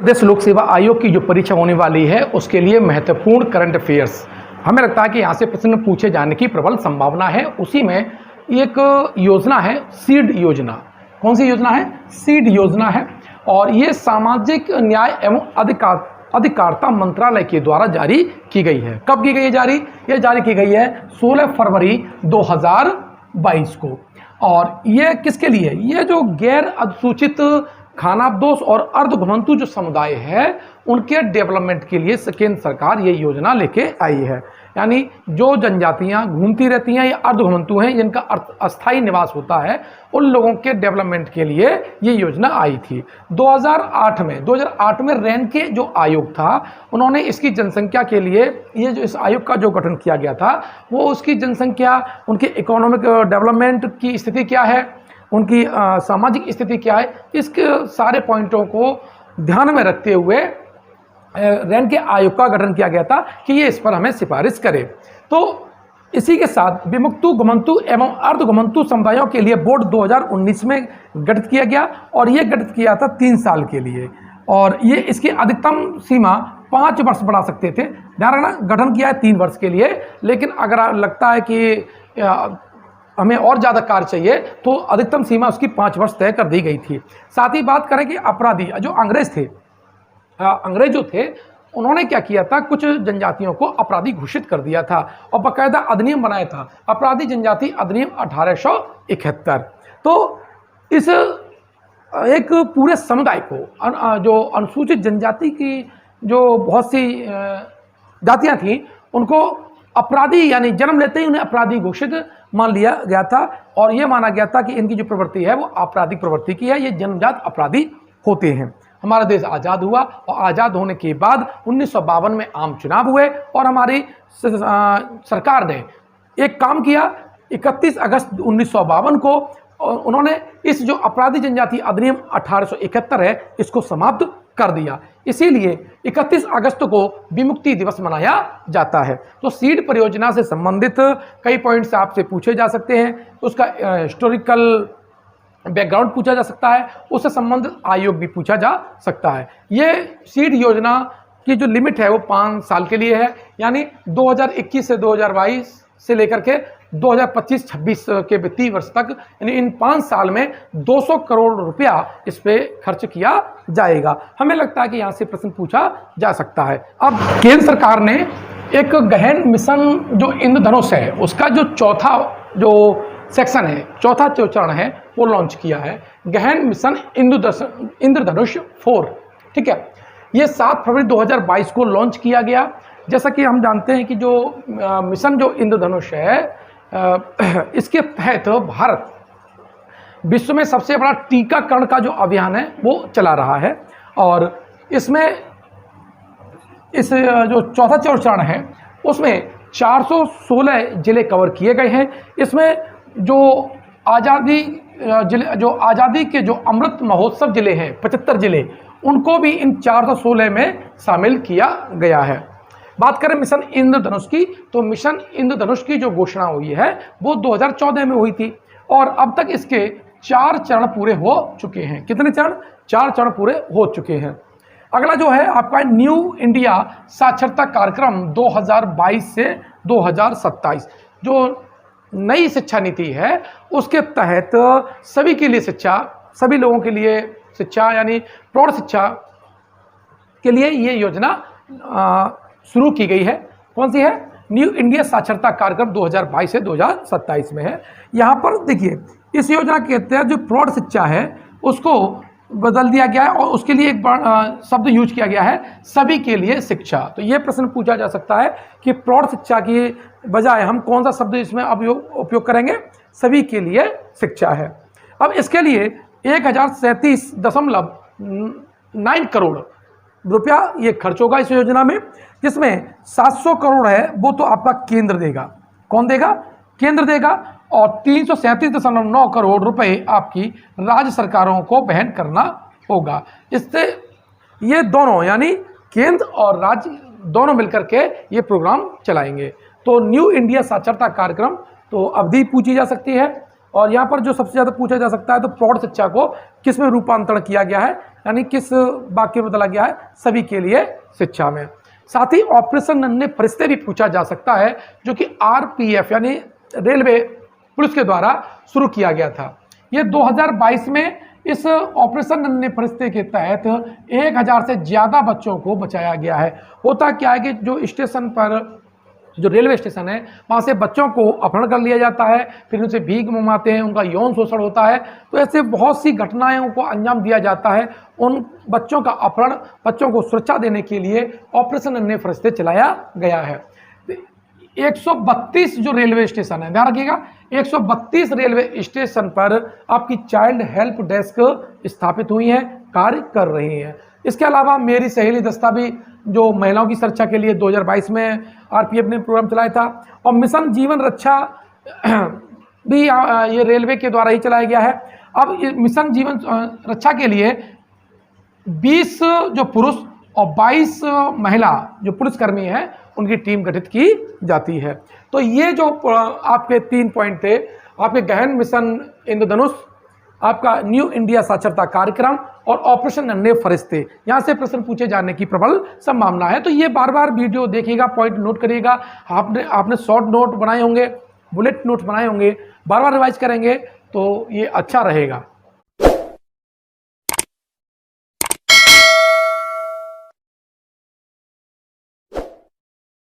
प्रदेश लोक सेवा आयोग की जो परीक्षा होने वाली है उसके लिए महत्वपूर्ण करंट अफेयर्स, हमें लगता है कि यहाँ से प्रश्न पूछे जाने की प्रबल संभावना है। उसी में एक योजना है सीड योजना। कौन सी योजना है? सीड योजना है। और ये सामाजिक न्याय एवं अधिकारिता मंत्रालय के द्वारा जारी की गई है। कब की गई है जारी? ये जारी की गई है 16 फरवरी 2022 को। और ये किसके लिए? ये जो गैर अनुसूचित खानाबदोश और अर्धघुमंतु जो समुदाय है उनके डेवलपमेंट के लिए केंद्र सरकार ये योजना लेके आई है। यानी जो जनजातियां घूमती रहती हैं या अर्धघुमंतु हैं जिनका अस्थायी निवास होता है, उन लोगों के डेवलपमेंट के लिए ये योजना आई थी 2008 में रैन के जो आयोग था उन्होंने इसकी जनसंख्या के लिए ये जो इस आयोग का जो गठन किया गया था वो उसकी जनसंख्या, उनके इकोनॉमिक डेवलपमेंट की स्थिति क्या है, उनकी सामाजिक स्थिति क्या है, इसके सारे पॉइंटों को ध्यान में रखते हुए रैन के आयोग का गठन किया गया था कि ये इस पर हमें सिफारिश करे। तो इसी के साथ विमुक्तु, घुमंतु एवं अर्धघुमंतु समुदायों के लिए बोर्ड 2019 में गठित किया गया और ये गठित किया था 3 साल के लिए। और ये इसकी अधिकतम सीमा 5 वर्ष बढ़ा सकते थे। ध्यान रखना, गठन किया है 3 वर्ष के लिए, लेकिन अगर लगता है कि हमें और ज़्यादा कार्य चाहिए तो अधिकतम सीमा उसकी 5 वर्ष तय कर दी गई थी। साथ ही बात करें कि अपराधी जो अंग्रेज जो थे उन्होंने क्या किया था, कुछ जनजातियों को अपराधी घोषित कर दिया था और बाकायदा अधिनियम बनाया था, अपराधी जनजाति अधिनियम 1871। तो इस एक पूरे समुदाय को जो अनुसूचित जनजाति की जो बहुत सी जातियां थीं उनको अपराधी यानी जन्म लेते ही उन्हें अपराधी घोषित मान लिया गया था और ये माना गया था कि इनकी जो प्रवृत्ति है वो आपराधिक प्रवृत्ति की है, ये जन्मजात अपराधी होते हैं। हमारा देश आज़ाद हुआ और आज़ाद होने के बाद 1952 में आम चुनाव हुए और हमारी सरकार ने एक काम किया। 31 अगस्त 1952 को उन्होंने इस जो अपराधी जनजाति अधिनियम 1871 है इसको समाप्त कर दिया। इसीलिए 31 अगस्त को विमुक्ति दिवस मनाया जाता है। तो सीड परियोजना से संबंधित कई पॉइंट्स आपसे पूछे जा सकते हैं, उसका हिस्टोरिकल बैकग्राउंड पूछा जा सकता है, उससे संबंधित आयोग भी पूछा जा सकता है। ये सीड योजना की जो लिमिट है वो 5 साल के लिए है, यानी 2021 से 2022 से लेकर के 2025-26 के वित्तीय वर्ष तक, यानी इन 5 साल में 200 करोड़ रुपया इस पे खर्च किया जाएगा। हमें लगता है कि यहाँ से प्रश्न पूछा जा सकता है। अब केंद्र सरकार ने एक गहन मिशन जो इंद्रधनुष है उसका जो चौथा जो सेक्शन है, चौथा जो चरण है वो लॉन्च किया है, गहन मिशन इंद्रधनुष 4। ठीक है, ये 7 फरवरी 2022 को लॉन्च किया गया। जैसा कि हम जानते हैं कि जो मिशन जो इंद्रधनुष है इसके तहत भारत विश्व में सबसे बड़ा टीकाकरण का जो अभियान है वो चला रहा है। और इसमें इस जो चौथा चरण है उसमें 416 जिले कवर किए गए हैं। इसमें जो आज़ादी के जो अमृत महोत्सव जिले हैं 75 जिले, उनको भी इन 416 में शामिल किया गया है। बात करें मिशन इंद्रधनुष की, तो मिशन इंद्रधनुष की जो घोषणा हुई है वो 2014 में हुई थी और अब तक इसके 4 चरण पूरे हो चुके हैं। कितने चरण? 4 चरण पूरे हो चुके हैं। अगला जो है आपका न्यू इंडिया साक्षरता कार्यक्रम 2022 से 2027, जो नई शिक्षा नीति है उसके तहत सभी के लिए शिक्षा, सभी लोगों के लिए शिक्षा यानी प्रौढ़ शिक्षा के लिए ये योजना शुरू की गई है। कौन सी है? न्यू इंडिया साक्षरता कार्यक्रम 2022 से 2027 में है। यहाँ पर देखिए इस योजना के तहत जो प्रौढ़ शिक्षा है उसको बदल दिया गया है और उसके लिए एक शब्द यूज किया गया है, सभी के लिए शिक्षा। तो ये प्रश्न पूछा जा सकता है कि प्रौढ़ शिक्षा की बजाय हम कौन सा शब्द इसमें उपयोग करेंगे? सभी के लिए शिक्षा है। अब इसके लिए 1037.9 करोड़ रुपया ये खर्च होगा इस योजना में, जिसमें 700 करोड़ है वो तो आपका केंद्र देगा। कौन देगा? केंद्र देगा। और 337.9 करोड़ रुपए आपकी राज्य सरकारों को वहन करना होगा। इससे ये दोनों यानी केंद्र और राज्य दोनों मिलकर के ये प्रोग्राम चलाएंगे। तो न्यू इंडिया साक्षरता कार्यक्रम तो अवधि पूछी जा सकती है और यहाँ पर जो सबसे ज़्यादा पूछा जा सकता है तो प्रौढ़ शिक्षा को किस में रूपांतरण किया गया है, यानी किस वाक्य में बदला गया है, सभी के लिए शिक्षा में। साथ ही ऑपरेशन नन्हे फरिश्ते भी पूछा जा सकता है, जो कि आरपीएफ यानी रेलवे पुलिस के द्वारा शुरू किया गया था। ये 2022 में इस ऑपरेशन नन्हे फरिश्ते के तहत 1000 से ज़्यादा बच्चों को बचाया गया है। होता क्या है कि जो स्टेशन पर, जो रेलवे स्टेशन है, वहाँ से बच्चों को अपहरण कर लिया जाता है, फिर उनसे भीख मंगवाते हैं, उनका यौन शोषण होता है। तो ऐसे बहुत सी घटनाओं को अंजाम दिया जाता है। उन बच्चों का अपहरण, बच्चों को सुरक्षा देने के लिए ऑपरेशन नन्हे फरिश्ते चलाया गया है। 132 जो रेलवे स्टेशन है, ध्यान रखिएगा, 132 रेलवे स्टेशन पर आपकी चाइल्ड हेल्प डेस्क स्थापित हुई हैं, कार्य कर रही हैं। इसके अलावा मेरी सहेली दस्ता भी जो महिलाओं की सुरक्षा के लिए 2022 में आरपीएफ ने प्रोग्राम चलाया था। और मिशन जीवन रक्षा भी ये रेलवे के द्वारा ही चलाया गया है। अब मिशन जीवन रक्षा के लिए 20 जो पुरुष और 22 महिला जो पुलिसकर्मी हैं, उनकी टीम गठित की जाती है। तो ये जो आपके 3 पॉइंट थे, आपके गहन मिशन इंद्रधनुष, आपका न्यू इंडिया साक्षरता कार्यक्रम और ऑपरेशन नन्हे फरिश्ते, यहाँ से प्रश्न पूछे जाने की प्रबल संभावना है। तो ये बार बार वीडियो देखिएगा, पॉइंट नोट करिएगा। आपने शॉर्ट नोट बनाए होंगे, बुलेट नोट बनाए होंगे, बार बार रिवाइज करेंगे तो ये अच्छा रहेगा।